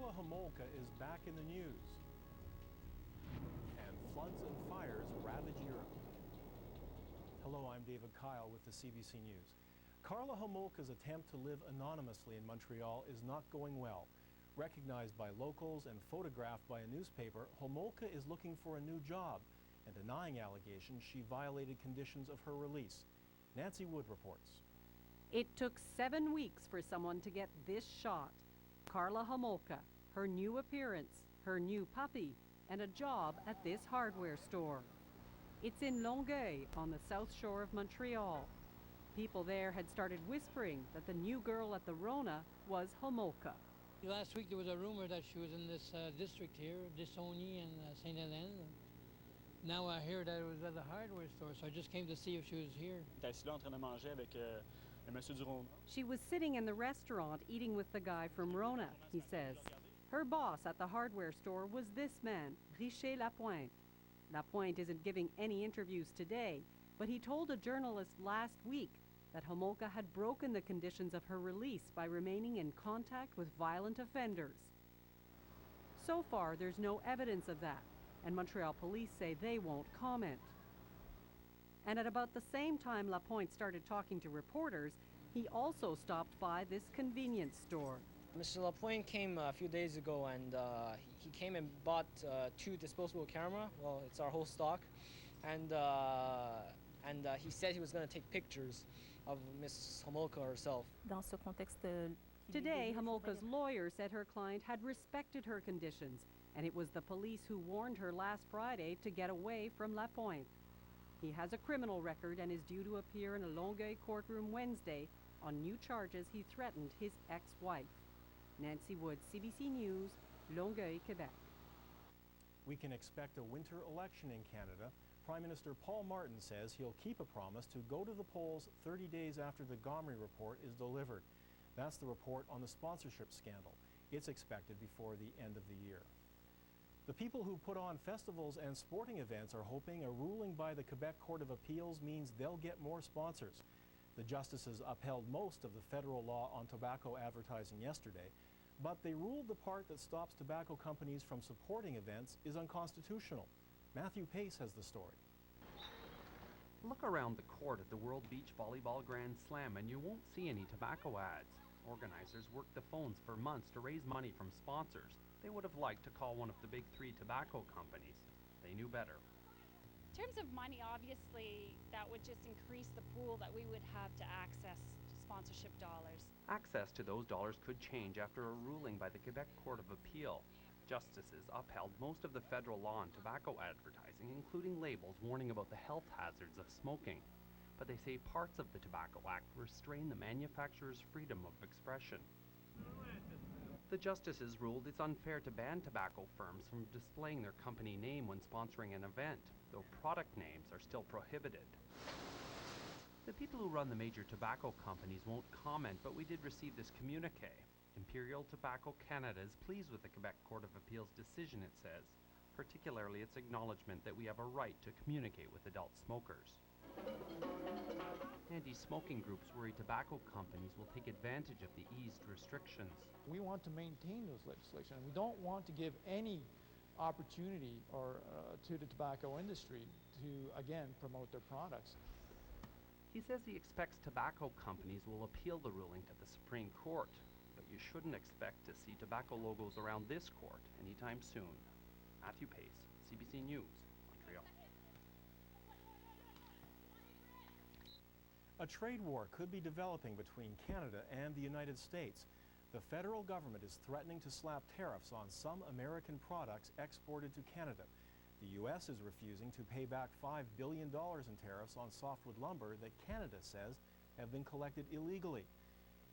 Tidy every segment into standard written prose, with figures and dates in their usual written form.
Carla Homolka is back in the news. And floods and fires ravage Europe. Hello, I'm David Kyle with the CBC News. Carla Homolka's attempt to live anonymously in Montreal is not going well. Recognized by locals and photographed by a newspaper, Homolka is looking for a new job and denying allegations she violated conditions of her release. Nancy Wood reports. It took 7 weeks for someone to get this shot. Carla Homolka, her new appearance, her new puppy, and a job at this hardware store. It's in Longueuil on the south shore of Montreal. People there had started whispering that the new girl at the Rona was Homolka. Last week there was a rumor that she was in this district here, Dissony and Sainte-Hélène. Now I hear that it was at the hardware store, so I just came to see if she was here. She was sitting in the restaurant eating with the guy from Rona, he says. Her boss at the hardware store was this man, Richer Lapointe. Lapointe isn't giving any interviews today, but he told a journalist last week that Homolka had broken the conditions of her release by remaining in contact with violent offenders. So far, there's no evidence of that, and Montreal police say they won't comment. And at about the same time Lapointe started talking to reporters, he also stopped by this convenience store. Mr. Lapointe came a few days ago, and he came and bought 2 disposable cameras. Well, it's our whole stock. And he said he was going to take pictures of Miss Homolka herself. Today, Homolka's lawyer said her client had respected her conditions, and it was the police who warned her last Friday to get away from Lapointe. He has a criminal record and is due to appear in a Longueuil courtroom Wednesday on new charges he threatened his ex-wife. Nancy Wood, CBC News, Longueuil, Quebec. We can expect a winter election in Canada. Prime Minister Paul Martin says he'll keep a promise to go to the polls 30 days after the Gomery report is delivered. That's the report on the sponsorship scandal. It's expected before the end of the year. The people who put on festivals and sporting events are hoping a ruling by the Quebec Court of Appeals means they'll get more sponsors. The justices upheld most of the federal law on tobacco advertising yesterday, but they ruled the part that stops tobacco companies from supporting events is unconstitutional. Matthew Pace has the story. Look around the court at the World Beach Volleyball Grand Slam and you won't see any tobacco ads. Organizers worked the phones for months to raise money from sponsors. They would have liked to call one of the big 3 tobacco companies. They knew better. In terms of money, obviously, that would just increase the pool that we would have to access sponsorship dollars. Access to those dollars could change after a ruling by the Quebec Court of Appeal. Justices upheld most of the federal law on tobacco advertising, including labels warning about the health hazards of smoking. But they say parts of the Tobacco Act restrain the manufacturer's freedom of expression. The justices ruled it's unfair to ban tobacco firms from displaying their company name when sponsoring an event, though product names are still prohibited. The people who run the major tobacco companies won't comment, but we did receive this communique. Imperial Tobacco Canada is pleased with the Quebec Court of Appeal's decision, it says, particularly its acknowledgement that we have a right to communicate with adult smokers. Anti-smoking groups worry tobacco companies will take advantage of the eased restrictions. We want to maintain those legislation, and we don't want to give any opportunity to the tobacco industry to, again, promote their products. He says he expects tobacco companies will appeal the ruling to the Supreme Court, but you shouldn't expect to see tobacco logos around this court anytime soon. Matthew Pace, CBC News, Montreal. A trade war could be developing between Canada and the United States. The federal government is threatening to slap tariffs on some American products exported to Canada. The U.S. is refusing to pay back $5 billion in tariffs on softwood lumber that Canada says have been collected illegally.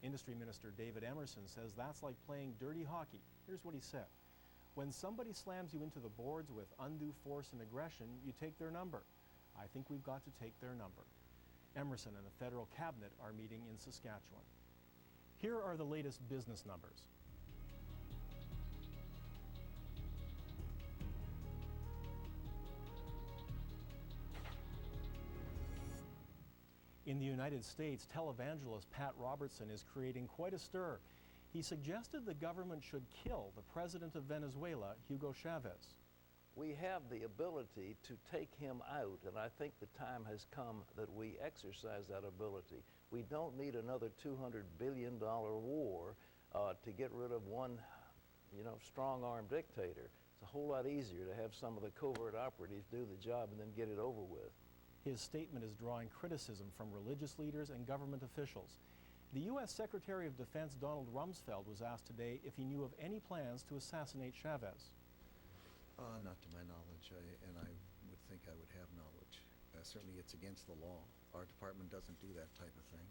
Industry Minister David Emerson says that's like playing dirty hockey. Here's what he said. When somebody slams you into the boards with undue force and aggression, you take their number. I think we've got to take their number. Emerson and the federal cabinet are meeting in Saskatchewan. Here are the latest business numbers. In the United States, televangelist Pat Robertson is creating quite a stir. He suggested the government should kill the president of Venezuela, Hugo Chavez. We have the ability to take him out, and I think the time has come that we exercise that ability. We don't need another $200 billion war to get rid of one, strong-armed dictator. It's a whole lot easier to have some of the covert operatives do the job and then get it over with. His statement is drawing criticism from religious leaders and government officials. The U.S. Secretary of Defense Donald Rumsfeld was asked today if he knew of any plans to assassinate Chavez. Not to my knowledge, and I would think I would have knowledge. Certainly it's against the law. Our department doesn't do that type of thing.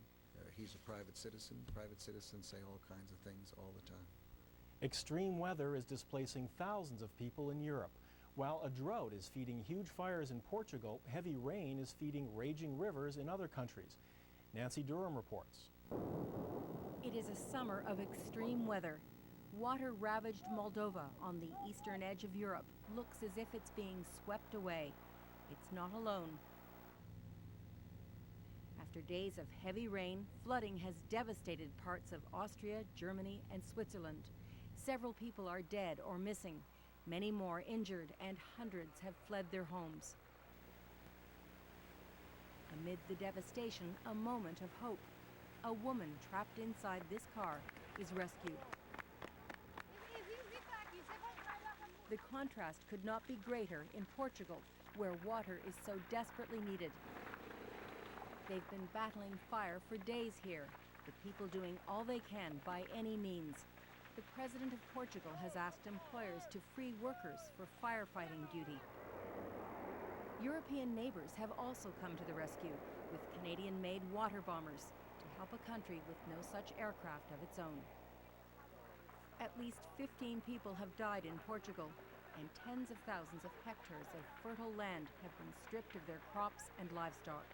He's a private citizen. Private citizens say all kinds of things all the time. Extreme weather is displacing thousands of people in Europe. While a drought is feeding huge fires in Portugal, heavy rain is feeding raging rivers in other countries. Nancy Durham reports. It is a summer of extreme weather. Water-ravaged Moldova on the eastern edge of Europe looks as if it's being swept away. It's not alone. After days of heavy rain, flooding has devastated parts of Austria, Germany, and Switzerland. Several people are dead or missing, many more injured, and hundreds have fled their homes. Amid the devastation, a moment of hope. A woman trapped inside this car is rescued. The contrast could not be greater in Portugal, where water is so desperately needed. They've been battling fire for days here, the people doing all they can by any means. The President of Portugal has asked employers to free workers for firefighting duty. European neighbors have also come to the rescue with Canadian-made water bombers to help a country with no such aircraft of its own. At least 15 people have died in Portugal, and tens of thousands of hectares of fertile land have been stripped of their crops and livestock.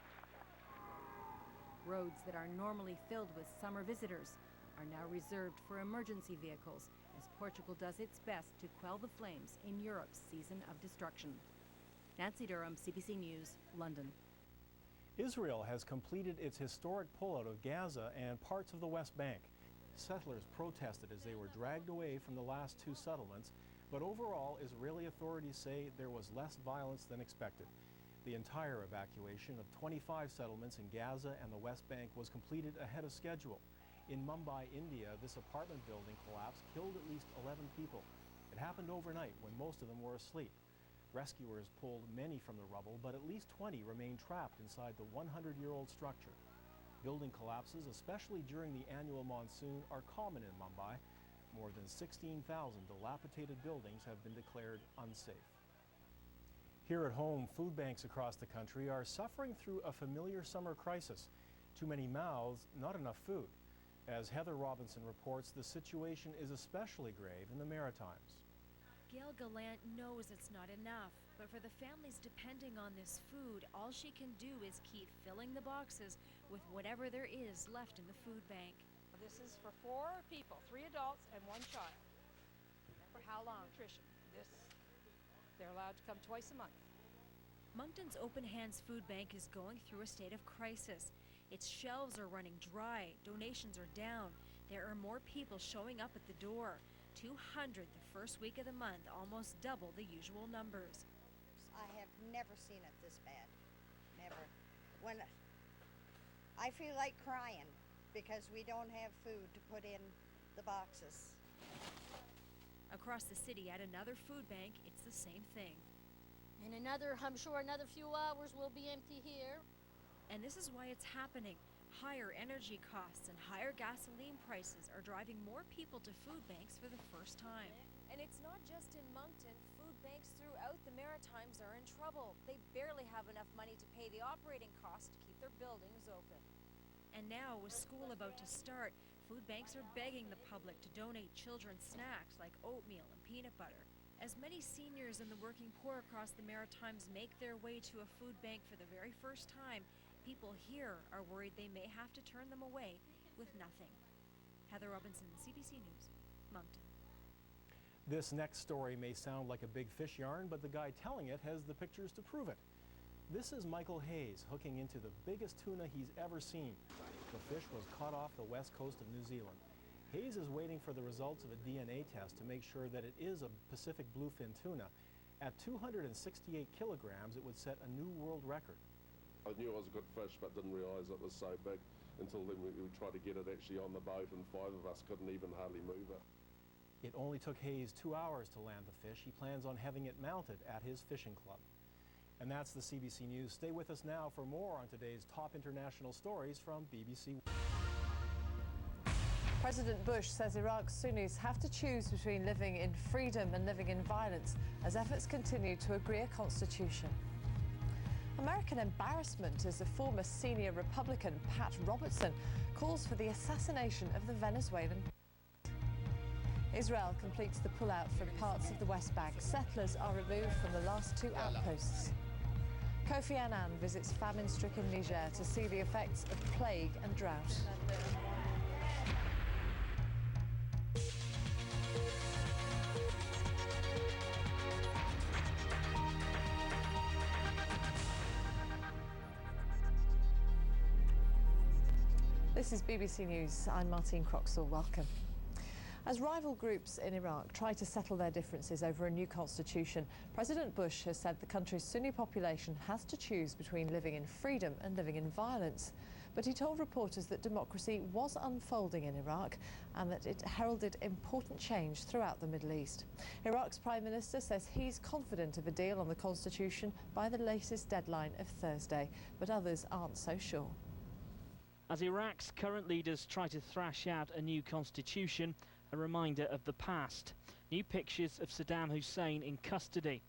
Roads that are normally filled with summer visitors are now reserved for emergency vehicles as Portugal does its best to quell the flames in Europe's season of destruction. Nancy Durham, CBC News, London. Israel has completed its historic pullout of Gaza and parts of the West Bank. Settlers protested as they were dragged away from the last two settlements, but overall, Israeli authorities say there was less violence than expected. The entire evacuation of 25 settlements in Gaza and the West Bank was completed ahead of schedule. In Mumbai, India, this apartment building collapse killed at least 11 people. It happened overnight when most of them were asleep. Rescuers pulled many from the rubble, but at least 20 remained trapped inside the 100-year-old structure. Building collapses, especially during the annual monsoon, are common in Mumbai. More than 16,000 dilapidated buildings have been declared unsafe. Here at home, food banks across the country are suffering through a familiar summer crisis. Too many mouths, not enough food. As Heather Robinson reports, the situation is especially grave in the Maritimes. Gail Gallant knows it's not enough, but for the families depending on this food, all she can do is keep filling the boxes with whatever there is left in the food bank. This is for 4 people, 3 adults and 1 child. For how long? Nutrition. They're allowed to come twice a month. Moncton's Open Hands Food Bank is going through a state of crisis. Its shelves are running dry, donations are down. There are more people showing up at the door. 200 the first week of the month, almost double the usual numbers. I have never seen it this bad. Never. When I feel like crying because we don't have food to put in the boxes. Across the city at another food bank, it's the same thing. In I'm sure another few hours will be empty here. And this is why it's happening. Higher energy costs and higher gasoline prices are driving more people to food banks for the first time. And it's not just in Moncton. Food banks throughout the Maritimes are in trouble. They barely have enough money to pay the operating costs to keep their buildings open. And now, with school about to start, food banks are begging the public to donate children's snacks like oatmeal and peanut butter. As many seniors and the working poor across the Maritimes make their way to a food bank for the very first time, people here are worried they may have to turn them away with nothing. Heather Robinson, CBC News, Moncton. This next story may sound like a big fish yarn, but the guy telling it has the pictures to prove it. This is Michael Hayes hooking into the biggest tuna he's ever seen. The fish was caught off the west coast of New Zealand. Hayes is waiting for the results of a DNA test to make sure that it is a Pacific bluefin tuna. At 268 kilograms, it would set a new world record. I knew it was a good fish, but didn't realise it was so big until then we tried to get it actually on the boat, and 5 of us couldn't even hardly move it. It only took Hayes 2 hours to land the fish. He plans on having it mounted at his fishing club. And that's the CBC News. Stay with us now for more on today's top international stories from BBC. President Bush says Iraq's Sunnis have to choose between living in freedom and living in violence as efforts continue to agree a constitution. American embarrassment as the former senior Republican Pat Robertson calls for the assassination of the Venezuelan. Israel completes the pullout from parts of the West Bank. Settlers are removed from the last 2 outposts. Kofi Annan visits famine-stricken Niger to see the effects of plague and drought. This is BBC News. I'm Martine Croxall. Welcome. As rival groups in Iraq try to settle their differences over a new constitution, President Bush has said the country's Sunni population has to choose between living in freedom and living in violence. But he told reporters that democracy was unfolding in Iraq and that it heralded important change throughout the Middle East. Iraq's Prime Minister says he's confident of a deal on the constitution by the latest deadline of Thursday, but others aren't so sure. As Iraq's current leaders try to thrash out a new constitution, a reminder of the past. New pictures of Saddam Hussein in custody.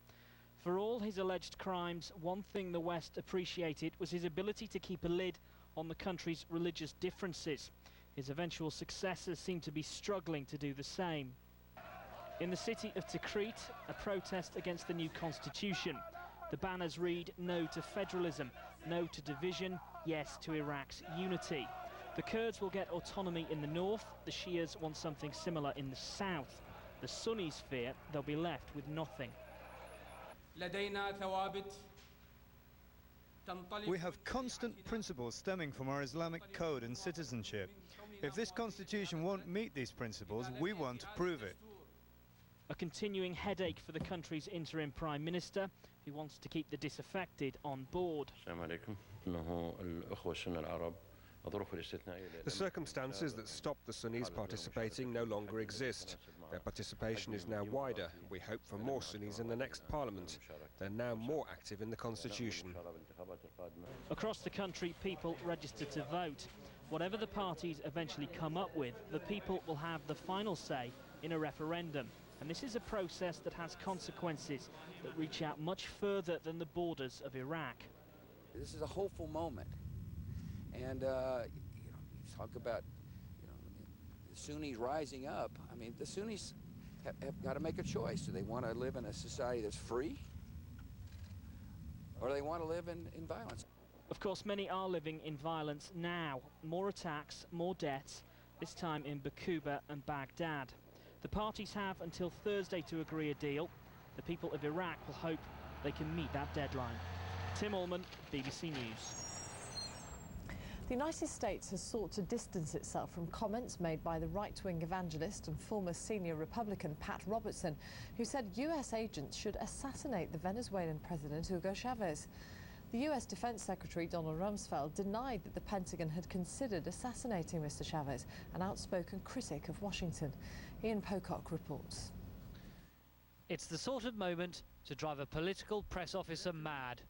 For all his alleged crimes, one thing the West appreciated was his ability to keep a lid on the country's religious differences. His eventual successors seem to be struggling to do the same. In the city of Tikrit, a protest against the new constitution. The banners read, "No to federalism, no to division, yes to Iraq's unity." The Kurds will get autonomy in the north, the Shias want something similar in the south. The Sunnis fear they'll be left with nothing. We have constant principles stemming from our Islamic code and citizenship. If this constitution won't meet these principles, we won't approve it. A continuing headache for the country's interim Prime Minister, who wants to keep the disaffected on board. The circumstances that stopped the Sunnis participating no longer exist. Their participation is now wider. We hope for more Sunnis in the next parliament. They're now more active in the constitution. Across the country, people register to vote. Whatever the parties eventually come up with, the people will have the final say in a referendum. And this is a process that has consequences that reach out much further than the borders of Iraq. This is a hopeful moment. And, you talk about, the Sunnis rising up. I mean, the Sunnis have got to make a choice. Do they want to live in a society that's free? Or do they want to live in violence? Of course, many are living in violence now. More attacks, more deaths, this time in Bakuba and Baghdad. The parties have until Thursday to agree a deal. The people of Iraq will hope they can meet that deadline. Tim Allman, BBC News. The United States has sought to distance itself from comments made by the right-wing evangelist and former senior Republican Pat Robertson, who said US agents should assassinate the Venezuelan President Hugo Chavez. The US Defense Secretary Donald Rumsfeld denied that the Pentagon had considered assassinating Mr. Chavez, an outspoken critic of Washington. Ian Pocock reports. It's the sort of moment to drive a political press officer mad.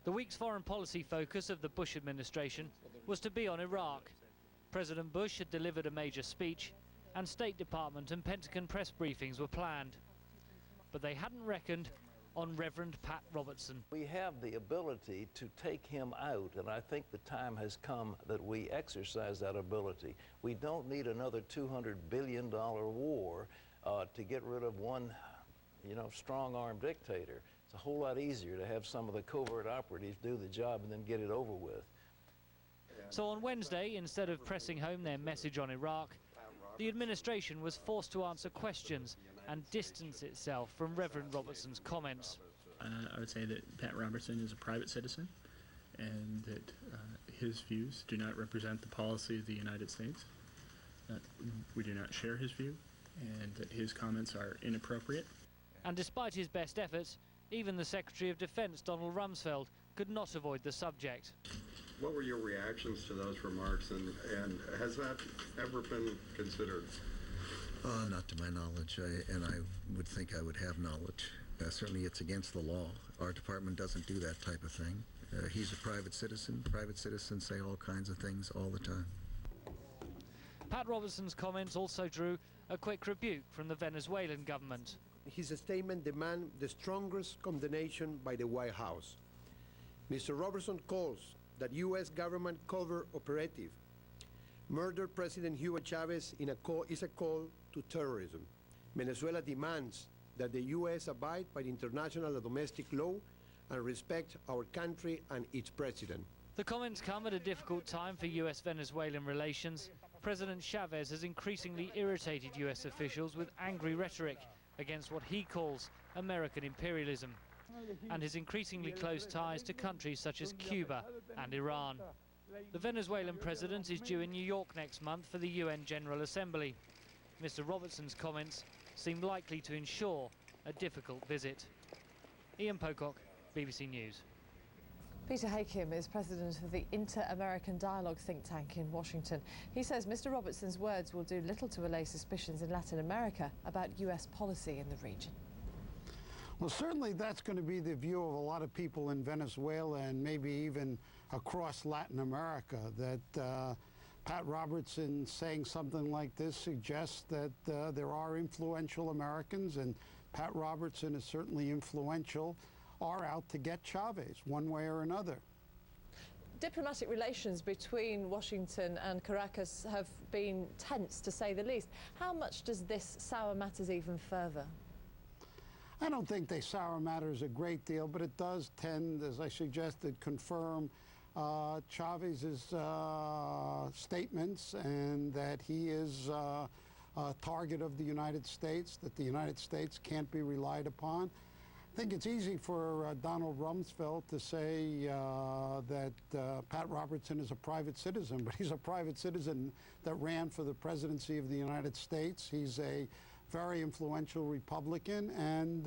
The week's foreign policy focus of the Bush administration was to be on Iraq. President Bush had delivered a major speech, and State Department and Pentagon press briefings were planned. But they hadn't reckoned on Reverend Pat Robertson. We have the ability to take him out, and I think the time has come that we exercise that ability. We don't need another $200 billion war to get rid of one, strong-armed dictator. It's a whole lot easier to have some of the covert operatives do the job and then get it over with. So on Wednesday, instead of pressing home their message on Iraq, the administration was forced to answer questions and distance itself from Reverend Robertson's comments. I would say that Pat Robertson is a private citizen and that his views do not represent the policy of the United States. that we do not share his view and that his comments are inappropriate. And despite his best efforts, even the Secretary of Defense, Donald Rumsfeld, could not avoid the subject. What were your reactions to those remarks, and has that ever been considered? Not to my knowledge, and I would think I would have knowledge. Certainly it's against the law. Our department doesn't do that type of thing. He's a private citizen. Private citizens say all kinds of things all the time. Pat Robertson's comments also drew a quick rebuke from the Venezuelan government. His statement demands the strongest condemnation by the White House. Mr. Robertson calls that U.S. government covert operative murdered President Hugo Chavez is a call to terrorism. Venezuela demands that the U.S. abide by international and domestic law and respect our country and its president. The comments come at a difficult time for US-Venezuelan relations. President Chavez has increasingly irritated US officials with angry rhetoric against what he calls American imperialism, and his increasingly close ties to countries such as Cuba and Iran. The Venezuelan president is due in New York next month for the UN General Assembly. Mr. Robertson's comments seem likely to ensure a difficult visit. Ian Pocock, BBC News. Peter Hakim is president of the Inter-American Dialogue think tank in Washington. He says Mr. Robertson's words will do little to allay suspicions in Latin America about US policy in the region. Well, certainly that's going to be the view of a lot of people in Venezuela and maybe even across Latin America, that Pat Robertson saying something like this suggests that there are influential Americans, and Pat Robertson is certainly influential, are out to get Chavez one way or another. Diplomatic relations between Washington and Caracas have been tense, to say the least. How much does this sour matters even further? I don't think they sour matters a great deal, but it does tend, as I suggested, confirm Chavez's statements, and that he is a target of the United States, that the United States can't be relied upon. I think it's easy for Donald Rumsfeld to say that Pat Robertson is a private citizen, but he's a private citizen that ran for the presidency of the United States. He's a very influential Republican, and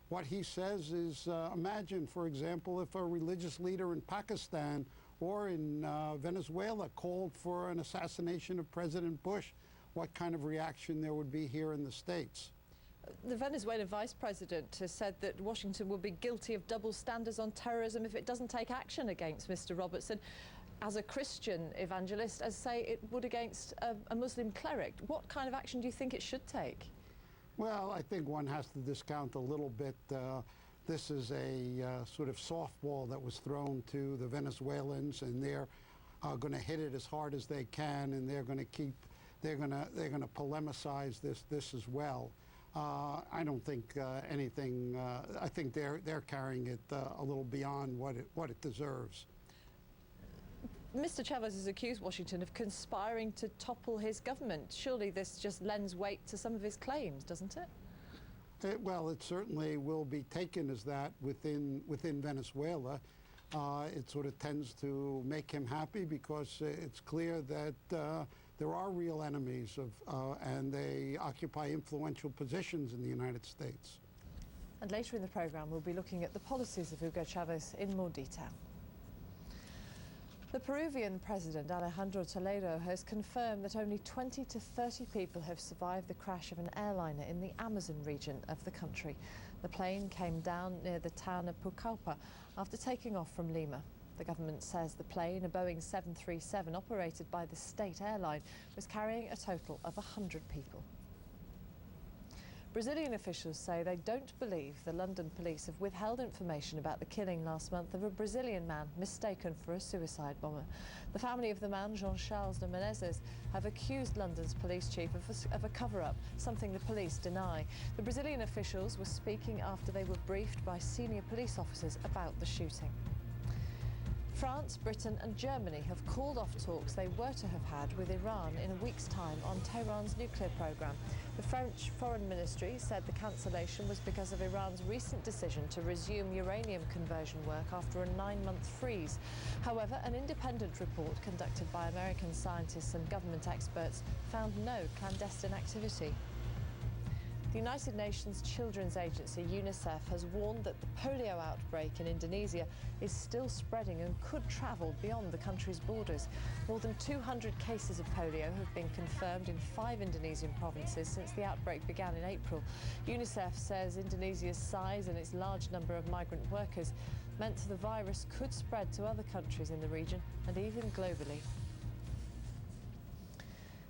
what he says is, imagine, for example, if a religious leader in Pakistan or in Venezuela called for an assassination of President Bush, what kind of reaction there would be here in the States. The Venezuelan vice president has said that Washington will be guilty of double standards on terrorism if it doesn't take action against Mr. Robertson. As a Christian evangelist, as say it would against a Muslim cleric, what kind of action do you think it should take? Well, I think one has to discount a little bit. This is a sort of softball that was thrown to the Venezuelans, and they're going to hit it as hard as they can, and they're going to polemicize this as well. I don't think anything. I think they're carrying it a little beyond what it deserves. Mr. Chavez has accused Washington of conspiring to topple his government. Surely this just lends weight to some of his claims, doesn't it? Well, it certainly will be taken as that within Venezuela. It sort of tends to make him happy because it's clear that there are real enemies and they occupy influential positions in the United States. And later in the programme, we'll be looking at the policies of Hugo Chavez in more detail. The Peruvian president, Alejandro Toledo, has confirmed that only 20 to 30 people have survived the crash of an airliner in the Amazon region of the country. The plane came down near the town of Pucallpa after taking off from Lima. The government says the plane, a Boeing 737 operated by the state airline, was carrying a total of 100 people. Brazilian officials say they don't believe the London police have withheld information about the killing last month of a Brazilian man mistaken for a suicide bomber. The family of the man, Jean-Charles de Menezes, have accused London's police chief of a cover-up, something the police deny. The Brazilian officials were speaking after they were briefed by senior police officers about the shooting. France, Britain and Germany have called off talks they were to have had with Iran in a week's time on Tehran's nuclear programme. The French Foreign Ministry said the cancellation was because of Iran's recent decision to resume uranium conversion work after a 9-month freeze. However, an independent report conducted by American scientists and government experts found no clandestine activity. The United Nations Children's Agency, UNICEF, has warned that the polio outbreak in Indonesia is still spreading and could travel beyond the country's borders. More than 200 cases of polio have been confirmed in 5 Indonesian provinces since the outbreak began in April. UNICEF says Indonesia's size and its large number of migrant workers meant the virus could spread to other countries in the region and even globally.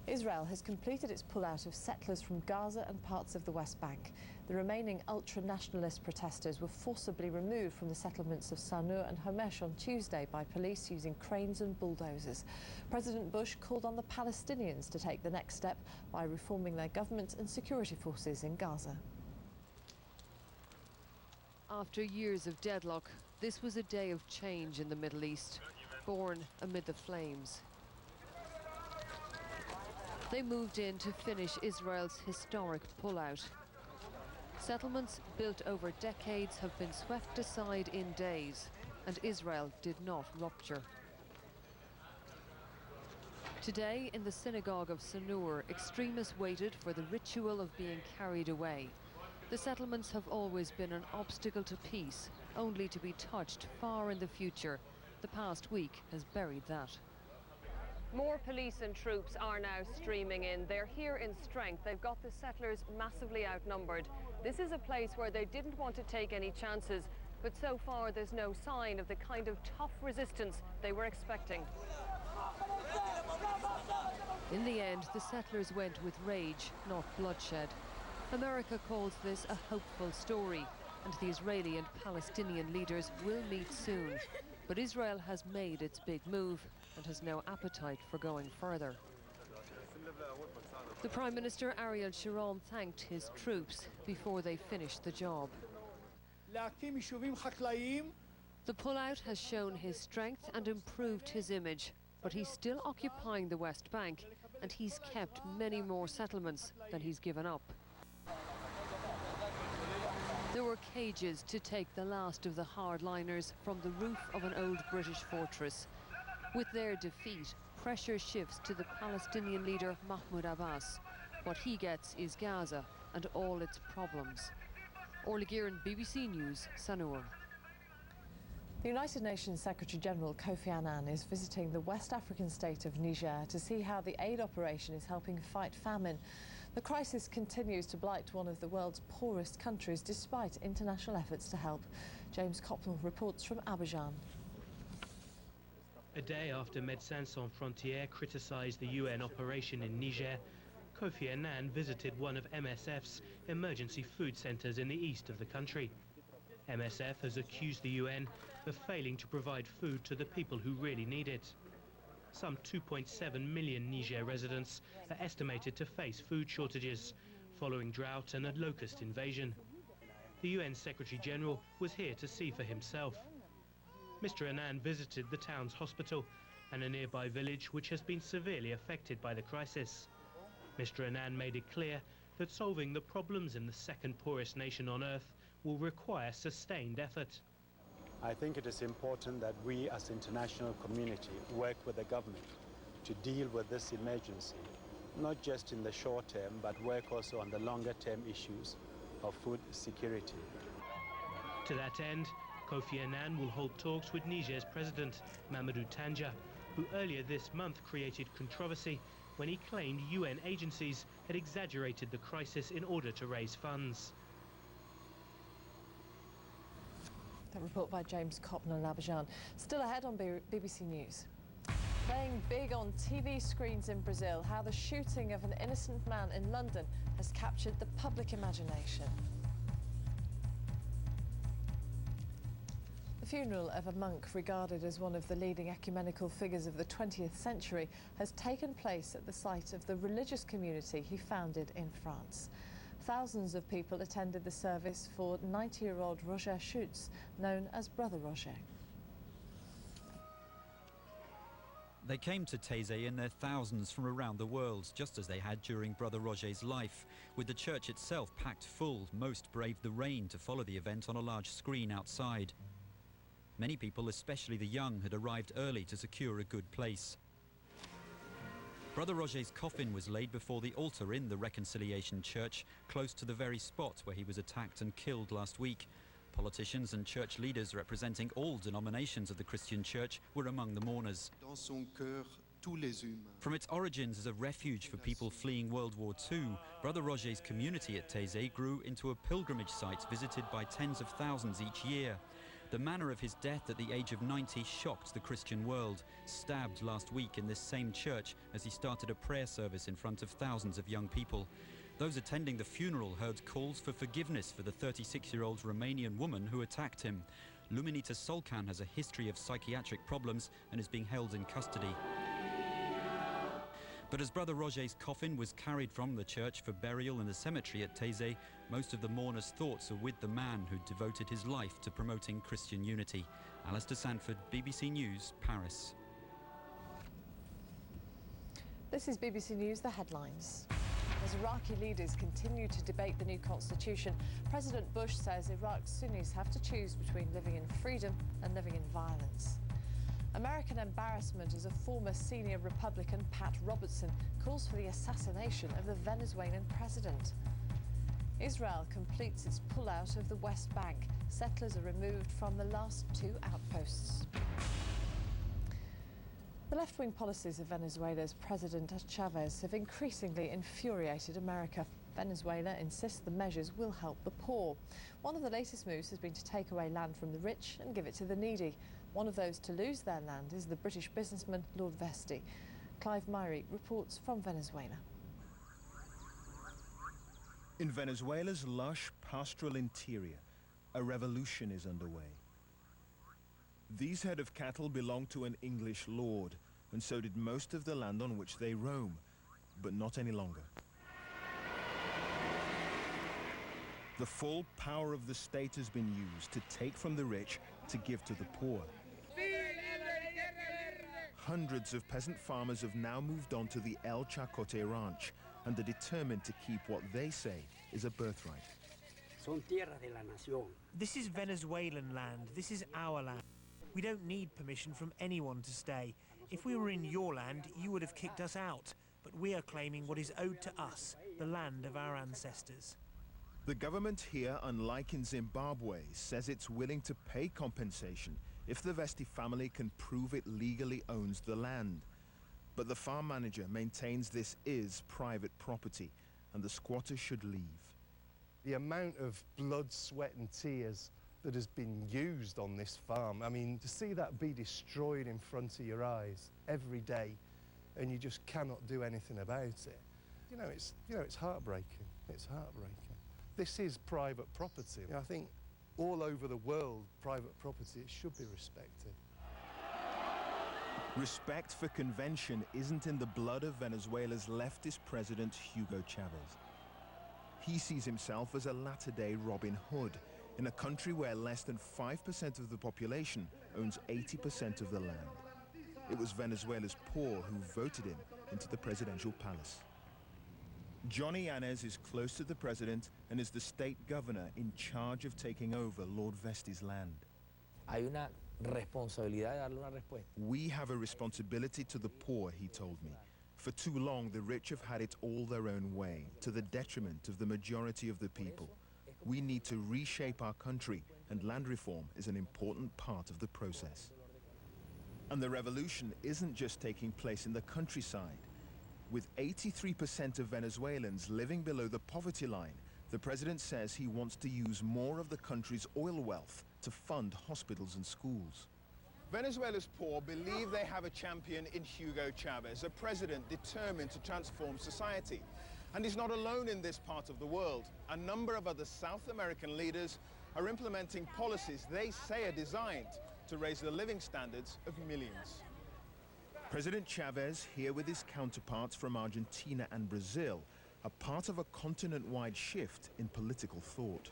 Israel has completed its pullout of settlers from Gaza and parts of the West Bank. The remaining ultra-nationalist protesters were forcibly removed from the settlements of Sanur and Homesh on Tuesday by police using cranes and bulldozers. President Bush called on the Palestinians to take the next step by reforming their government and security forces in Gaza. After years of deadlock, this was a day of change in the Middle East, born amid the flames. They moved in to finish Israel's historic pullout. Settlements built over decades have been swept aside in days, and Israel did not rupture. Today, in the synagogue of Sanur, extremists waited for the ritual of being carried away. The settlements have always been an obstacle to peace, only to be touched far in the future. The past week has buried that. More police and troops are now streaming in. They're here in strength. They've got the settlers massively outnumbered. This is a place where they didn't want to take any chances, but so far there's no sign of the kind of tough resistance they were expecting. In the end, the settlers went with rage, not bloodshed. America calls this a hopeful story, and the Israeli and Palestinian leaders will meet soon. But Israel has made its big move and has no appetite for going further. The Prime Minister Ariel Sharon thanked his troops before they finished the job. The pullout has shown his strength and improved his image, but he's still occupying the West Bank, and he's kept many more settlements than he's given up. There were cages to take the last of the hardliners from the roof of an old British fortress. With their defeat, pressure shifts to the Palestinian leader Mahmoud Abbas. What he gets is Gaza and all its problems. Orla Guerin, BBC News, Sanur. The United Nations Secretary-General Kofi Annan is visiting the West African state of Niger to see how the aid operation is helping fight famine. The crisis continues to blight one of the world's poorest countries despite international efforts to help. James Copnell reports from Abidjan. A day after Médecins Sans Frontières criticised the UN operation in Niger, Kofi Annan visited one of MSF's emergency food centres in the east of the country. MSF has accused the UN of failing to provide food to the people who really need it. Some 2.7 million Niger residents are estimated to face food shortages following drought and a locust invasion. The UN Secretary-General was here to see for himself. Mr. Annan visited the town's hospital and a nearby village which has been severely affected by the crisis. Mr. Annan made it clear that solving the problems in the second poorest nation on earth will require sustained effort. I think it is important that we as international community work with the government to deal with this emergency, not just in the short term, but work also on the longer term issues of food security. To that end, Kofi Annan will hold talks with Niger's President, Mamadou Tanja, who earlier this month created controversy when he claimed UN agencies had exaggerated the crisis in order to raise funds. That report by James Copnell in Abidjan. Still ahead on BBC News. Playing big on TV screens in Brazil, how the shooting of an innocent man in London has captured the public imagination. The funeral of a monk regarded as one of the leading ecumenical figures of the 20th century has taken place at the site of the religious community he founded in France. Thousands of people attended the service for 90-year-old Roger Schutz, known as Brother Roger. They came to Taizé in their thousands from around the world, just as they had during Brother Roger's life. With the church itself packed full, most braved the rain to follow the event on a large screen outside. Many people, especially the young, had arrived early to secure a good place. Brother Roger's coffin was laid before the altar in the Reconciliation Church, close to the very spot where he was attacked and killed last week. Politicians and church leaders representing all denominations of the Christian church were among the mourners. From its origins as a refuge for people fleeing World War II, Brother Roger's community at Taizé grew into a pilgrimage site visited by tens of thousands each year. The manner of his death at the age of 90 shocked the Christian world, stabbed last week in this same church as he started a prayer service in front of thousands of young people. Those attending the funeral heard calls for forgiveness for the 36-year-old Romanian woman who attacked him. Luminita Solcan has a history of psychiatric problems and is being held in custody. But as Brother Roger's coffin was carried from the church for burial in the cemetery at Taizé, most of the mourners' thoughts are with the man who devoted his life to promoting Christian unity. Alistair Sanford, BBC News, Paris. This is BBC News, the headlines. As Iraqi leaders continue to debate the new constitution, President Bush says Iraq's Sunnis have to choose between living in freedom and living in violence. American embarrassment as a former senior Republican, Pat Robertson, calls for the assassination of the Venezuelan president. Israel completes its pullout of the West Bank. Settlers are removed from the last 2 outposts. The left-wing policies of Venezuela's President Chavez have increasingly infuriated America. Venezuela insists the measures will help the poor. One of the latest moves has been to take away land from the rich and give it to the needy. One of those to lose their land is the British businessman Lord Vestey. Clive Myrie reports from Venezuela. In Venezuela's lush pastoral interior, a revolution is underway. These head of cattle belong to an English lord, and so did most of the land on which they roam, but not any longer. The full power of the state has been used to take from the rich to give to the poor. Hundreds of peasant farmers have now moved on to the El Chacote ranch and are determined to keep what they say is a birthright. This is Venezuelan land. This is our land. We don't need permission from anyone to stay. If we were in your land, you would have kicked us out. But we are claiming what is owed to us, the land of our ancestors. The government here, unlike in Zimbabwe, says it's willing to pay compensation if the Vestey family can prove it legally owns the land. But the farm manager maintains this is private property and the squatters should leave. The amount of blood, sweat and tears that has been used on this farm, I mean, to see that be destroyed in front of your eyes every day and you just cannot do anything about it. It's heartbreaking. It's heartbreaking. This is private property. I think all over the world, private property, it should be respected. Respect for convention isn't in the blood of Venezuela's leftist president, Hugo Chavez. He sees himself as a latter-day Robin Hood in a country where less than 5% of the population owns 80% of the land. It was Venezuela's poor who voted him into the presidential palace. Johnny Yanez is close to the president and is the state governor in charge of taking over Lord Vestey's land. We have a responsibility to the poor, he told me. For too long, the rich have had it all their own way, to the detriment of the majority of the people. We need to reshape our country, and land reform is an important part of the process. And the revolution isn't just taking place in the countryside. With 83% of Venezuelans living below the poverty line, the president says he wants to use more of the country's oil wealth to fund hospitals and schools. Venezuela's poor believe they have a champion in Hugo Chavez, a president determined to transform society. And he's not alone in this part of the world. A number of other South American leaders are implementing policies they say are designed to raise the living standards of millions. President Chavez, here with his counterparts from Argentina and Brazil, are part of a continent-wide shift in political thought.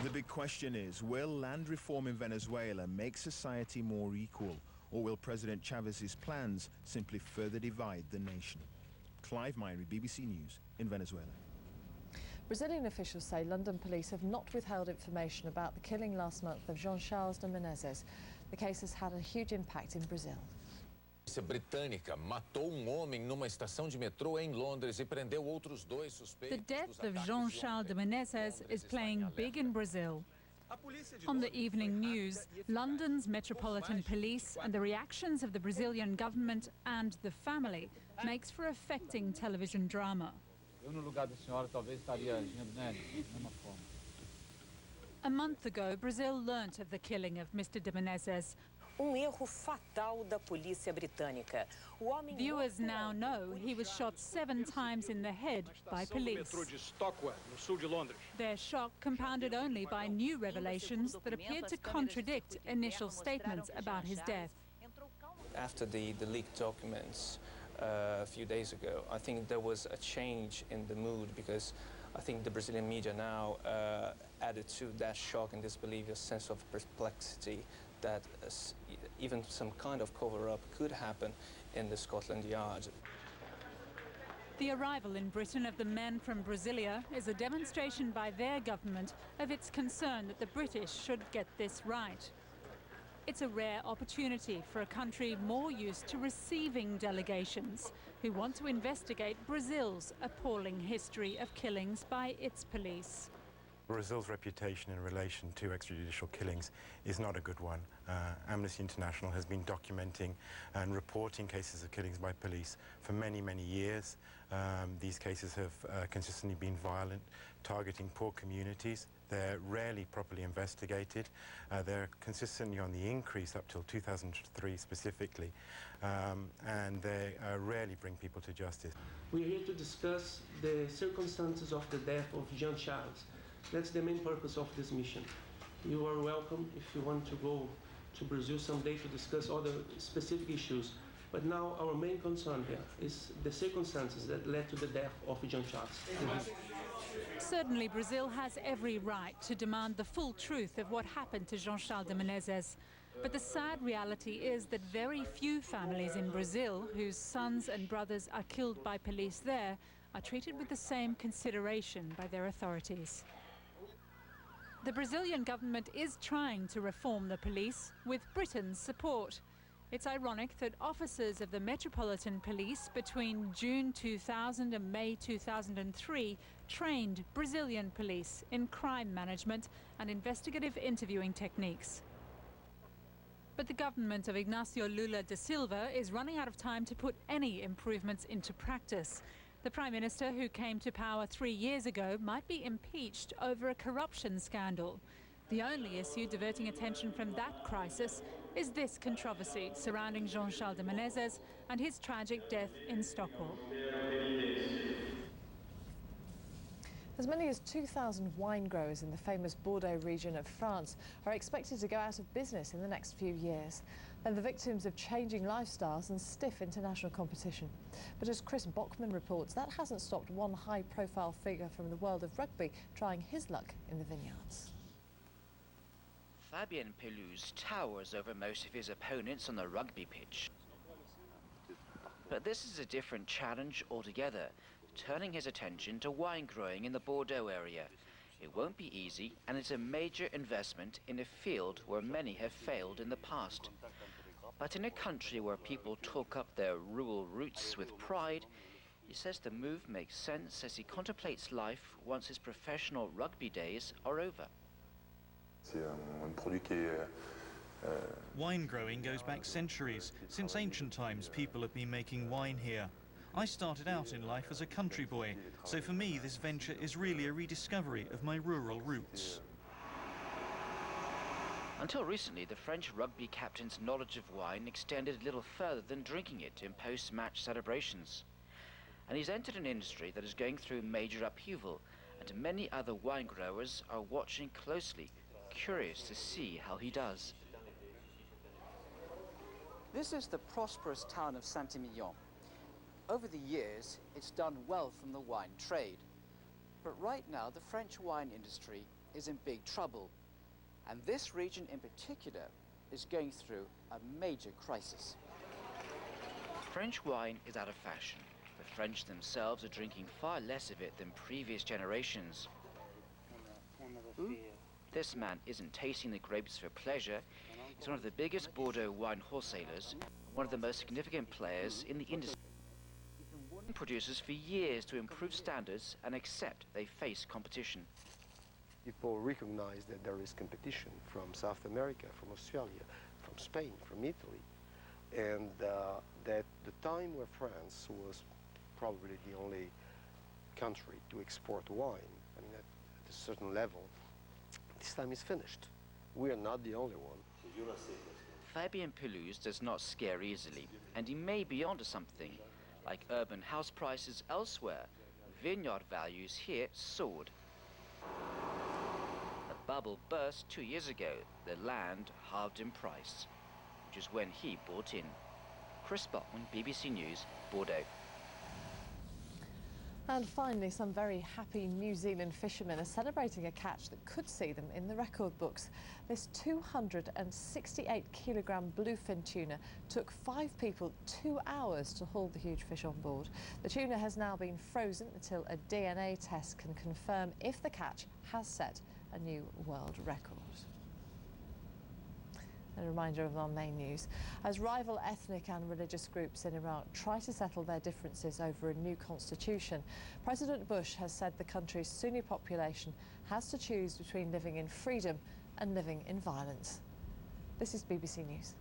The big question is, will land reform in Venezuela make society more equal, Or will President Chavez's plans simply further divide the nation? Clive Myrie, BBC News in Venezuela. Brazilian officials say London police have not withheld information about the killing last month of Jean-Charles de Menezes. The case has had a huge impact in Brazil. A polícia britânica matou homem numa estação de metrô em Londres e prendeu outros dois suspeitos. The death of Jean-Charles de Menezes is playing big in Brazil. On the evening news, London's Metropolitan Police and the reactions of the Brazilian government and the family makes for affecting television drama. A month ago, Brazil learnt of the killing of Mr. de Menezes. Erro fatal da polícia britânica. Viewers now know he was shot 7 times in the head by police. Their shock compounded only by new revelations that appeared to contradict initial statements about his death. After the leaked documents a few days ago, I think there was a change in the mood, because I think the Brazilian media now added to that shock and disbelief a sense of perplexity that even some kind of cover-up could happen in the Scotland Yard. The arrival in Britain of the men from Brasilia is a demonstration by their government of its concern that the British should get this right. It's a rare opportunity for a country more used to receiving delegations who want to investigate Brazil's appalling history of killings by its police. Brazil's reputation in relation to extrajudicial killings is not a good one. Amnesty International has been documenting and reporting cases of killings by police for many, many years. These cases have consistently been violent, targeting poor communities. They're rarely properly investigated. They're consistently on the increase up till 2003 specifically, and they rarely bring people to justice. We're here to discuss the circumstances of the death of Jean-Charles. That's the main purpose of this mission. You are welcome if you want to go to Brazil someday to discuss other specific issues. But now our main concern here is the circumstances that led to the death of Jean-Charles. Certainly Brazil has every right to demand the full truth of what happened to Jean-Charles de Menezes. But the sad reality is that very few families in Brazil whose sons and brothers are killed by police there are treated with the same consideration by their authorities. The Brazilian government is trying to reform the police with Britain's support. It's ironic that officers of the Metropolitan Police between June 2000 and May 2003 trained Brazilian police in crime management and investigative interviewing techniques. But the government of Ignacio Lula da Silva is running out of time to put any improvements into practice. The Prime Minister, who came to power 3 years ago, might be impeached over a corruption scandal. The only issue diverting attention from that crisis is this controversy surrounding Jean-Charles de Menezes and his tragic death in Stockholm. As many as 2,000 wine growers in the famous Bordeaux region of France are expected to go out of business in the next few years. They're the victims of changing lifestyles and stiff international competition. But as Chris Bockman reports, that hasn't stopped one high-profile figure from the world of rugby trying his luck in the vineyards. Fabien Pelouse towers over most of his opponents on the rugby pitch. But this is a different challenge altogether, turning his attention to wine growing in the Bordeaux area. It won't be easy, and it's a major investment in a field where many have failed in the past. But in a country where people talk up their rural roots with pride, he says the move makes sense as he contemplates life once his professional rugby days are over. Wine growing goes back centuries. Since ancient times, people have been making wine here. I started out in life as a country boy, so for me this venture is really a rediscovery of my rural roots. Until recently, the French rugby captain's knowledge of wine extended little further than drinking it in post-match celebrations. And he's entered an industry that is going through major upheaval, and many other wine growers are watching closely, curious to see how he does. This is the prosperous town of Saint-Emilion. Over the years, it's done well from the wine trade. But right now, the French wine industry is in big trouble. And this region in particular is going through a major crisis. French wine is out of fashion. The French themselves are drinking far less of it than previous generations. This man isn't tasting the grapes for pleasure. He's one of the biggest Bordeaux wine wholesalers, one of the most significant players in the industry. He's been warning producers for years to improve standards and accept they face competition. People recognize that there is competition from South America, from Australia, from Spain, from Italy, and that the time where France was probably the only country to export wine, I mean, at a certain level, this time is finished. We are not the only one. Fabien Pelouse does not scare easily, and he may be onto something. Like urban house prices elsewhere, vineyard values here soared. The bubble burst 2 years ago. The land halved in price, which is when he bought in. Chris Botman, BBC News, Bordeaux. And finally, some very happy New Zealand fishermen are celebrating a catch that could see them in the record books. This 268-kilogram bluefin tuna took 5 people 2 hours to haul the huge fish on board. The tuna has now been frozen until a DNA test can confirm if the catch has set a new world record. A reminder of our main news. As rival ethnic and religious groups in Iraq try to settle their differences over a new constitution, President Bush has said the country's Sunni population has to choose between living in freedom and living in violence. This is BBC News.